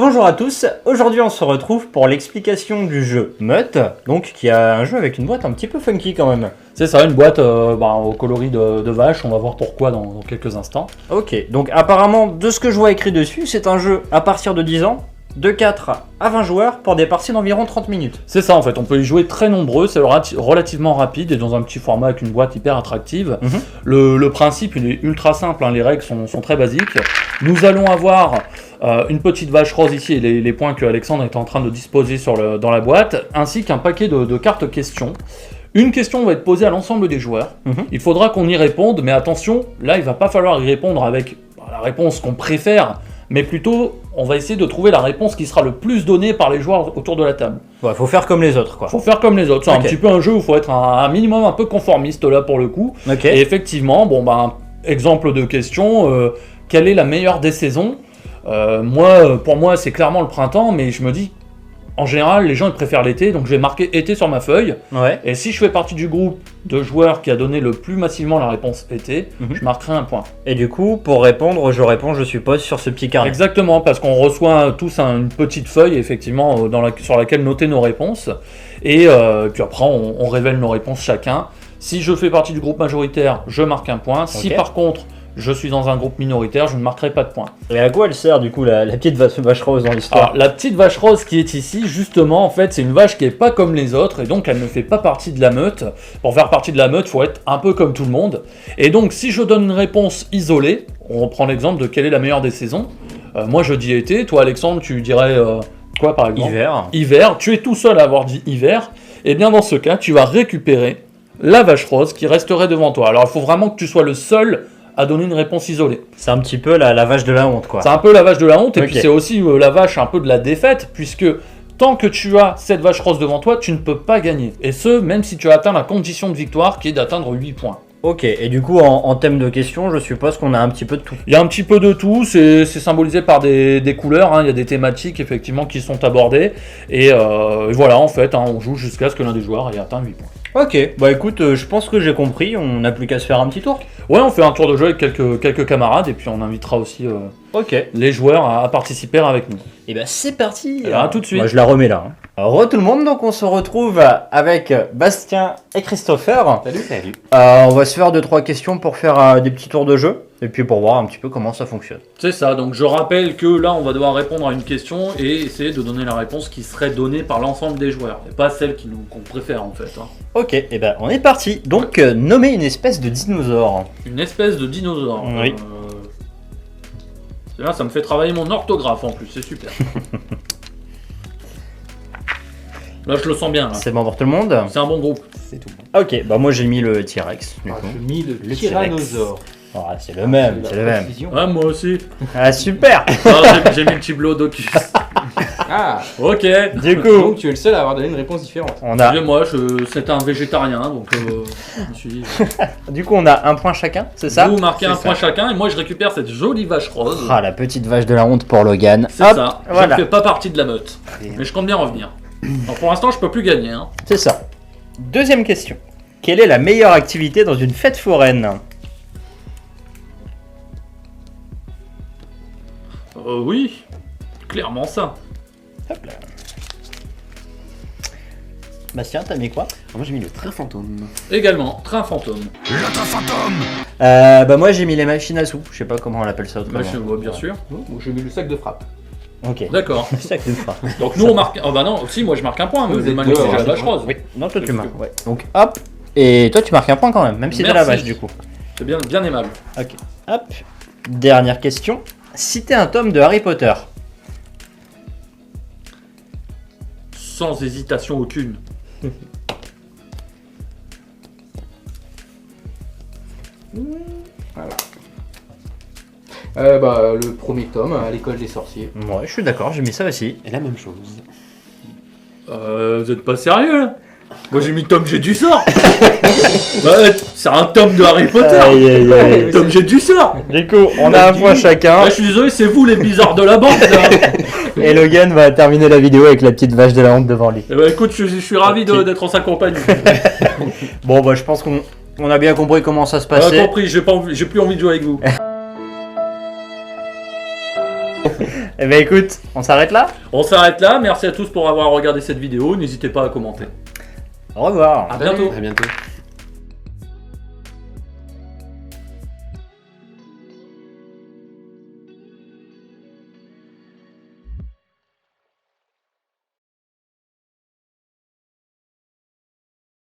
Bonjour à tous, aujourd'hui on se retrouve pour l'explication du jeu Meute, donc qui a un jeu avec une boîte un petit peu funky quand même. C'est ça, une boîte au coloris de vache, on va voir pourquoi dans quelques instants. Ok, donc apparemment de ce que je vois écrit dessus, c'est un jeu à partir de 10 ans, de 4 à 20 joueurs pour des parties d'environ 30 minutes. C'est ça en fait, on peut y jouer très nombreux, c'est relativement rapide et dans un petit format avec une boîte hyper attractive. Le principe il est ultra simple, hein, les règles sont très basiques. Nous allons avoir une petite vache rose ici et les points que Alexandre est en train de disposer dans la boîte, ainsi qu'un paquet de cartes questions. Une question va être posée à l'ensemble des joueurs. Il faudra qu'on y réponde, mais attention, là il va pas falloir y répondre avec la réponse qu'on préfère, mais plutôt on va essayer de trouver la réponse qui sera le plus donnée par les joueurs autour de la table. Ouais, faut faire comme les autres quoi. Faut faire comme les autres, c'est un petit peu un jeu où il faut être un minimum un peu conformiste là pour le coup. Et effectivement, exemple de question, quelle est la meilleure des saisons ? Pour moi c'est clairement le printemps, mais je me dis, en général les gens ils préfèrent l'été, donc je vais marquer été sur ma feuille. Et si je fais partie du groupe de joueurs qui a donné le plus massivement la réponse été, je marquerai un point. Et du coup, pour répondre, je réponds, je suppose, sur ce petit carnet. Exactement, parce qu'on reçoit tous une petite feuille, effectivement, sur laquelle noter nos réponses. Et puis après, on révèle nos réponses chacun. Si je fais partie du groupe majoritaire, je marque un point. Si par contre, je suis dans un groupe minoritaire, je ne marquerai pas de points. Et à quoi elle sert du coup la petite vache rose dans l'histoire ? Alors, la petite vache rose qui est ici, justement, en fait, c'est une vache qui n'est pas comme les autres, et donc elle ne fait pas partie de la meute. Pour faire partie de la meute, il faut être un peu comme tout le monde. Et donc, si je donne une réponse isolée, on reprend l'exemple de quelle est la meilleure des saisons. Moi, je dis été, toi, Alexandre, tu dirais quoi par exemple ? Hiver. Hiver, tu es tout seul à avoir dit hiver, et bien dans ce cas, tu vas récupérer la vache rose qui resterait devant toi. Alors, il faut vraiment que tu sois le seul à donner une réponse isolée. C'est un petit peu la vache de la honte, quoi. C'est un peu la vache de la honte, et puis c'est aussi la vache un peu de la défaite, puisque tant que tu as cette vache rose devant toi, tu ne peux pas gagner. Et ce, même si tu as atteint la condition de victoire, qui est d'atteindre 8 points. Ok, et du coup, en thème de questions, je suppose qu'on a un petit peu de tout. Il y a un petit peu de tout, c'est symbolisé par des couleurs, hein. Il y a des thématiques, effectivement, qui sont abordées, et voilà, en fait, on joue jusqu'à ce que l'un des joueurs ait atteint 8 points. Ok, bah écoute, je pense que j'ai compris, on n'a plus qu'à se faire un petit tour. Ouais, on fait un tour de jeu avec quelques camarades, et puis on invitera aussi les joueurs à participer avec nous. Et bah c'est parti. À tout de suite. Moi je la remets là. Re tout le monde, donc on se retrouve avec Bastien et Christopher. Salut. On va se faire 2-3 questions pour faire des petits tours de jeu, et puis pour voir un petit peu comment ça fonctionne. C'est ça, donc je rappelle que là on va devoir répondre à une question et essayer de donner la réponse qui serait donnée par l'ensemble des joueurs, et pas celle qu'on préfère en fait. Ok, et ben on est parti. Donc nommer une espèce de dinosaure. Une espèce de dinosaure. Oui. Là ça me fait travailler mon orthographe en plus, c'est super. Là je le sens bien. Là. C'est bon pour tout le monde ? C'est un bon groupe. C'est tout. Ok, bah moi j'ai mis le T-Rex. J'ai mis le tyrannosaure. Ah, c'est le même, c'est le même. Ouais, moi aussi. Ah super. J'ai mis le Diplodocus. Ah, Ok. Du coup, donc tu es le seul à avoir donné une réponse différente. on a... Moi c'est un végétarien, donc je me suis dit... Du coup on a un point chacun, c'est ça ? Vous marquez un point chacun et moi je récupère cette jolie vache rose. Ah, la petite vache de la honte pour Logan. C'est Hop, ça, je voilà. ne fais pas partie de la meute, mais je compte bien revenir. Donc pour l'instant je peux plus gagner. Hein. C'est ça. Deuxième question. Quelle est la meilleure activité dans une fête foraine ? Oui, clairement ça. Hop là. Bastien, t'as mis quoi ? Moi j'ai mis le train fantôme. Également, train fantôme. Bah moi j'ai mis les machines à sous. Je sais pas comment on appelle ça autrement. Bah, je vois bien sûr. Moi j'ai mis le sac de frappe. Ok. D'accord. C'est ça que tu feras. Donc nous on marque... Oh bah non, si moi je marque un point, mais Vous vous êtes marquez deux, déjà la ouais. vache rose. Oui. Non, toi tu marques. Ouais. Donc hop. Et toi tu marques un point quand même, même si t'as la Merci. vache du coup. C'est bien aimable. Ok. Hop. Dernière question. Citez un tome de Harry Potter. Sans hésitation aucune. Le premier tome, à l'école des sorciers. Ouais, je suis d'accord, j'ai mis ça aussi. Et la même chose. Vous êtes pas sérieux là ? Moi j'ai mis Tom J'ai du sort. C'est un tome de Harry Potter. Aïe, aïe, aïe. Tom J'ai du sort. Du coup, on a un point chacun. Je suis désolé, c'est vous les bizarres de la bande là. Et Logan va terminer la vidéo avec la petite vache de la honte devant lui. Eh ben, écoute, je suis ravi d'être en sa compagnie. Bon, bah, je pense qu'on a bien compris comment ça se J'ai passait. compris, j'ai plus envie de jouer avec vous. Eh ben écoute, on s'arrête là. On s'arrête là, merci à tous pour avoir regardé cette vidéo, n'hésitez pas à commenter. Au revoir. À bientôt. À bientôt.